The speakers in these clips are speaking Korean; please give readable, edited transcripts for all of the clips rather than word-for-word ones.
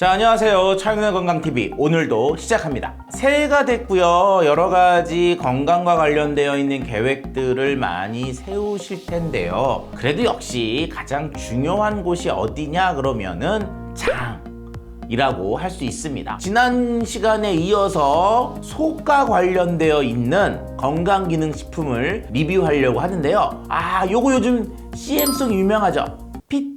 자, 안녕하세요. 차영래 건강TV 오늘도 시작합니다. 새해가 됐고요. 여러 가지 건강과 관련되어 있는 계획들을 많이 세우실 텐데요. 그래도 역시 가장 중요한 곳이 어디냐 그러면은 장이라고 할 수 있습니다. 지난 시간에 이어서 속과 관련되어 있는 건강기능식품을 리뷰하려고 하는데요. 요거 요즘 CM송 유명하죠? 핏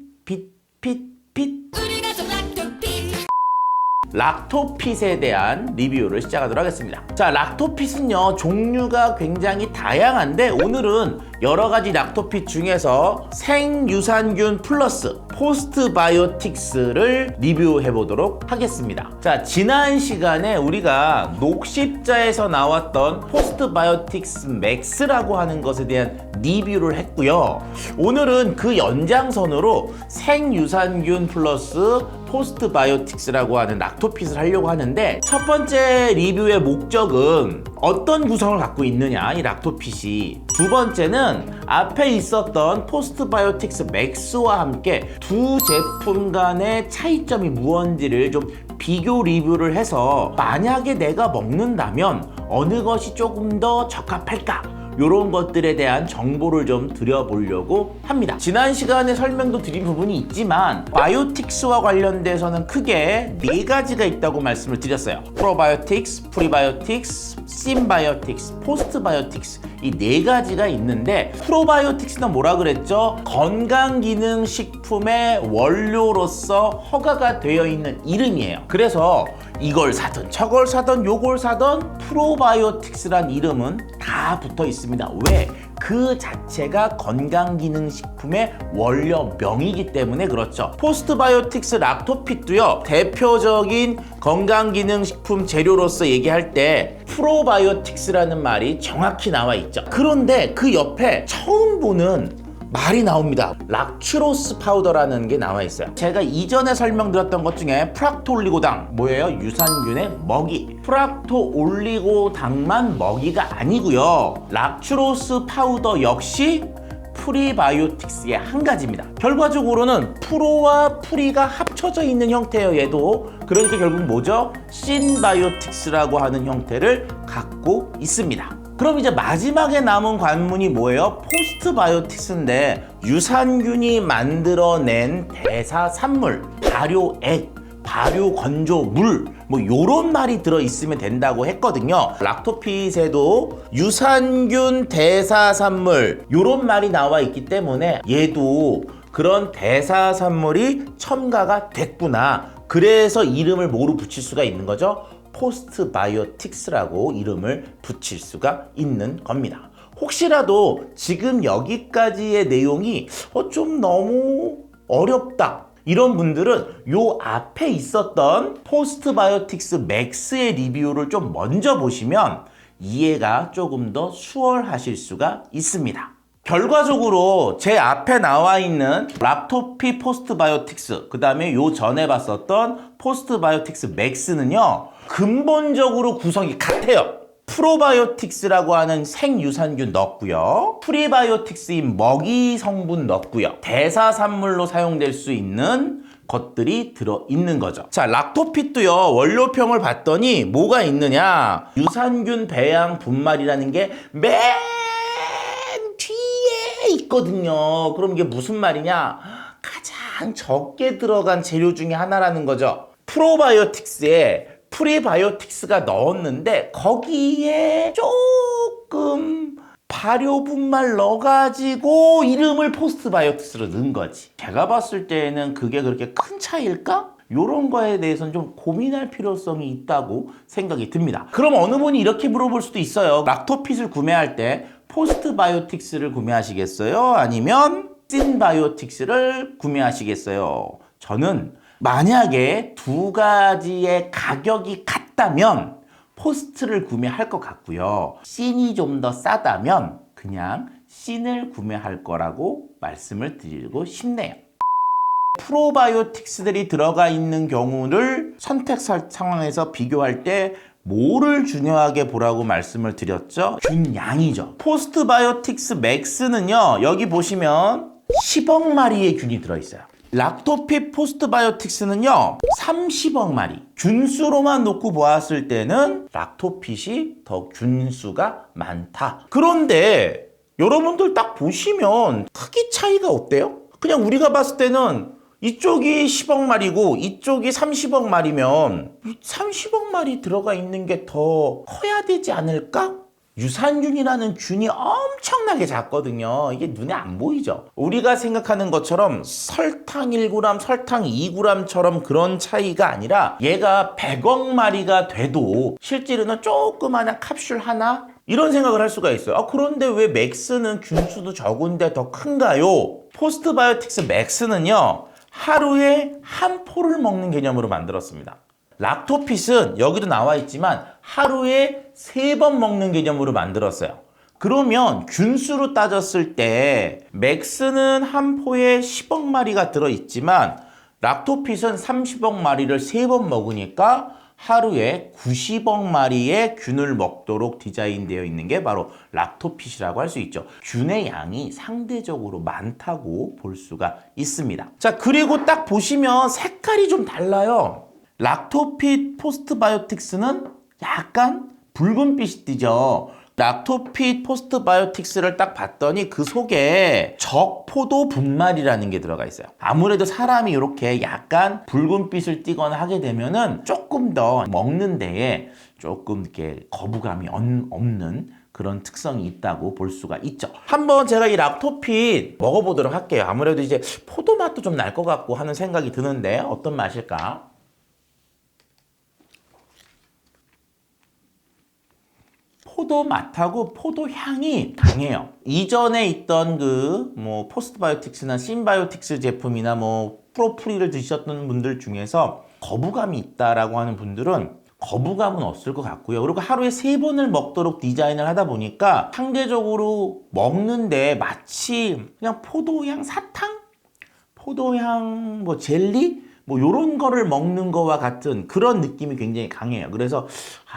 락토핏에 대한 리뷰를 시작하도록 하겠습니다. 자, 락토핏은요 종류가 굉장히 다양한데 오늘은 여러 가지 락토핏 중에서 생유산균 플러스 포스트바이오틱스를 리뷰해 보도록 하겠습니다. 자, 지난 시간에 우리가 녹십자에서 나왔던 포스트바이오틱스 맥스라고 하는 것에 대한 리뷰를 했고요. 오늘은 그 연장선으로 생유산균 플러스 포스트바이오틱스라고 하는 락토핏을 하려고 하는데, 첫 번째 리뷰의 목적은 어떤 구성을 갖고 있느냐, 이 락토핏이. 두 번째는 앞에 있었던 포스트바이오틱스 맥스와 함께 두 제품 간의 차이점이 무언지를 좀 비교 리뷰를 해서 만약에 내가 먹는다면 어느 것이 조금 더 적합할까? 이런 것들에 대한 정보를 좀 드려보려고 합니다. 지난 시간에 설명도 드린 부분이 있지만 바이오틱스와 관련돼서는 크게 네 가지가 있다고 말씀을 드렸어요. 프로바이오틱스, 프리바이오틱스, 심바이오틱스, 포스트바이오틱스, 이 네 가지가 있는데, 프로바이오틱스는 뭐라 그랬죠? 건강기능식품의 원료로서 허가가 되어 있는 이름이에요. 그래서 이걸 사든 저걸 사든 요걸 사든 프로바이오틱스란 이름은 다 붙어 있습니다. 왜? 그 자체가 건강기능식품의 원료명이기 때문에 그렇죠. 포스트바이오틱스 락토핏도요, 대표적인 건강기능식품 재료로서 얘기할 때 프로바이오틱스라는 말이 정확히 나와 있죠. 그런데 그 옆에 처음 보는 말이 나옵니다. 락츄로스 파우더라는 게 나와 있어요. 제가 이전에 설명드렸던 것 중에 프락토올리고당, 뭐예요? 유산균의 먹이. 프락토올리고당만 먹이가 아니고요, 락츄로스 파우더 역시 프리바이오틱스의 한 가지입니다. 결과적으로는 프로와 프리가 합쳐져 있는 형태예요, 얘도. 그러니까 결국 뭐죠? 신바이오틱스라고 하는 형태를 갖고 있습니다. 그럼 이제 마지막에 남은 관문이 뭐예요? 포스트바이오틱스인데, 유산균이 만들어낸 대사산물, 발효액, 발효건조물, 뭐 요런 말이 들어있으면 된다고 했거든요. 락토핏에도 유산균 대사산물 요런 말이 나와 있기 때문에 얘도 그런 대사산물이 첨가가 됐구나. 그래서 이름을 뭐로 붙일 수가 있는 거죠? 포스트바이오틱스라고 이름을 붙일 수가 있는 겁니다. 혹시라도 지금 여기까지의 내용이 좀 너무 어렵다, 이런 분들은 요 앞에 있었던 포스트바이오틱스 맥스의 리뷰를 좀 먼저 보시면 이해가 조금 더 수월하실 수가 있습니다. 결과적으로 제 앞에 나와 있는 락토핏 포스트바이오틱스, 그 다음에 요 전에 봤었던 포스트바이오틱스 맥스는요, 근본적으로 구성이 같아요. 프로바이오틱스라고 하는 생유산균 넣었고요, 프리바이오틱스인 먹이 성분 넣었고요, 대사산물로 사용될 수 있는 것들이 들어있는 거죠. 자, 락토핏도요, 원료평을 봤더니 뭐가 있느냐, 유산균 배양 분말이라는 게 맨 뒤에 있거든요. 그럼 이게 무슨 말이냐, 가장 적게 들어간 재료 중에 하나라는 거죠. 프로바이오틱스에 프리바이오틱스가 넣었는데 거기에 조금 발효분말 넣어가지고 이름을 포스트바이오틱스로 넣은 거지. 제가 봤을 때는 그게 그렇게 큰 차이일까? 이런 거에 대해서는 좀 고민할 필요성이 있다고 생각이 듭니다. 그럼 어느 분이 이렇게 물어볼 수도 있어요. 락토핏을 구매할 때 포스트바이오틱스를 구매하시겠어요? 아니면 신바이오틱스를 구매하시겠어요? 저는 만약에 두 가지의 가격이 같다면 포스트를 구매할 것 같고요, 신이 좀 더 싸다면 그냥 신을 구매할 거라고 말씀을 드리고 싶네요. 프로바이오틱스들이 들어가 있는 경우를 선택 상황에서 비교할 때 뭐를 중요하게 보라고 말씀을 드렸죠? 균양이죠. 포스트바이오틱스 맥스는요, 여기 보시면 10억 마리의 균이 들어있어요. 락토핏 포스트바이오틱스는요 30억 마리 균수로만 놓고 보았을 때는 락토핏이 더 균수가 많다. 그런데 여러분들 딱 보시면 크기 차이가 어때요? 그냥 우리가 봤을 때는 이쪽이 10억 마리고 이쪽이 30억 마리면 30억 마리 들어가 있는 게 더 커야 되지 않을까? 유산균이라는 균이 엄청나게 작거든요. 이게 눈에 안 보이죠? 우리가 생각하는 것처럼 설탕 1g, 설탕 2g처럼 그런 차이가 아니라 얘가 100억 마리가 돼도 실제로는 조그마한 캡슐 하나? 이런 생각을 할 수가 있어요. 그런데 왜 맥스는 균수도 적은데 더 큰가요? 포스트바이오틱스 맥스는요. 하루에 한 포를 먹는 개념으로 만들었습니다. 락토핏은 여기도 나와 있지만 하루에 3번 먹는 개념으로 만들었어요. 그러면 균수로 따졌을 때 맥스는 한 포에 10억 마리가 들어있지만 락토핏은 30억 마리를 3번 먹으니까 하루에 90억 마리의 균을 먹도록 디자인되어 있는 게 바로 락토핏이라고 할 수 있죠. 균의 양이 상대적으로 많다고 볼 수가 있습니다. 자, 그리고 딱 보시면 색깔이 좀 달라요. 락토핏 포스트바이오틱스는 약간 붉은빛이 띠죠. 락토핏 포스트바이오틱스를 딱 봤더니 그 속에 적포도 분말이라는 게 들어가 있어요. 아무래도 사람이 이렇게 약간 붉은빛을 띠거나 하게 되면은 조금 더 먹는 데에 조금 이렇게 거부감이 없는 그런 특성이 있다고 볼 수가 있죠. 한번 제가 이 락토핏 먹어보도록 할게요. 아무래도 이제 포도 맛도 좀 날 것 같고 하는 생각이 드는데 어떤 맛일까? 포도 맛하고 포도 향이 강해요. 이전에 있던 포스트바이오틱스나 신바이오틱스 제품이나 프로프리를 드셨던 분들 중에서 거부감이 있다라고 하는 분들은 거부감은 없을 것 같고요. 그리고 하루에 3번을 먹도록 디자인을 하다 보니까 상대적으로 먹는데 마치 그냥 포도향 사탕? 포도향 젤리? 요런 거를 먹는 거와 같은 그런 느낌이 굉장히 강해요. 그래서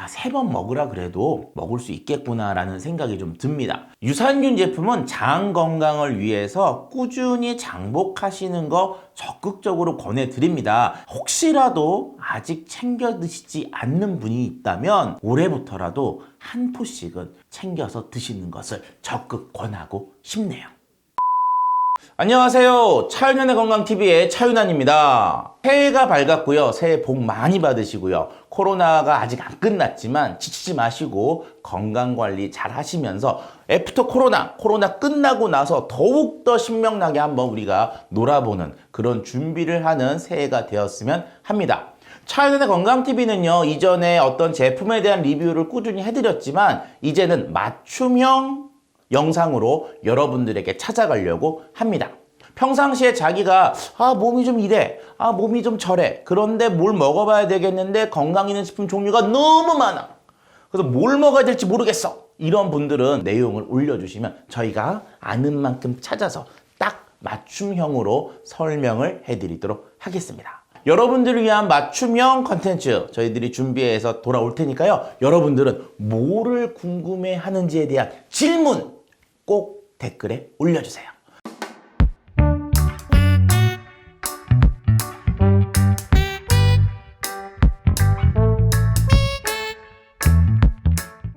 3번 먹으라 그래도 먹을 수 있겠구나라는 생각이 좀 듭니다. 유산균 제품은 장 건강을 위해서 꾸준히 장복하시는 거 적극적으로 권해드립니다. 혹시라도 아직 챙겨 드시지 않는 분이 있다면 올해부터라도 한 포씩은 챙겨서 드시는 것을 적극 권하고 싶네요. 안녕하세요. 차윤환의 건강TV의 차윤환입니다. 새해가 밝았고요. 새해 복 많이 받으시고요. 코로나가 아직 안 끝났지만 지치지 마시고 건강관리 잘 하시면서 애프터 코로나 끝나고 나서 더욱더 신명나게 한번 우리가 놀아보는 그런 준비를 하는 새해가 되었으면 합니다. 차윤환의 건강TV는요. 이전에 어떤 제품에 대한 리뷰를 꾸준히 해드렸지만 이제는 맞춤형 영상으로 여러분들에게 찾아가려고 합니다. 평상시에 자기가 몸이 좀 이래, 몸이 좀 저래, 그런데 뭘 먹어봐야 되겠는데 건강 있는 식품 종류가 너무 많아. 그래서 뭘 먹어야 될지 모르겠어. 이런 분들은 내용을 올려주시면 저희가 아는 만큼 찾아서 딱 맞춤형으로 설명을 해드리도록 하겠습니다. 여러분들을 위한 맞춤형 컨텐츠 저희들이 준비해서 돌아올 테니까요. 여러분들은 뭐를 궁금해하는지에 대한 질문 꼭 댓글에 올려주세요.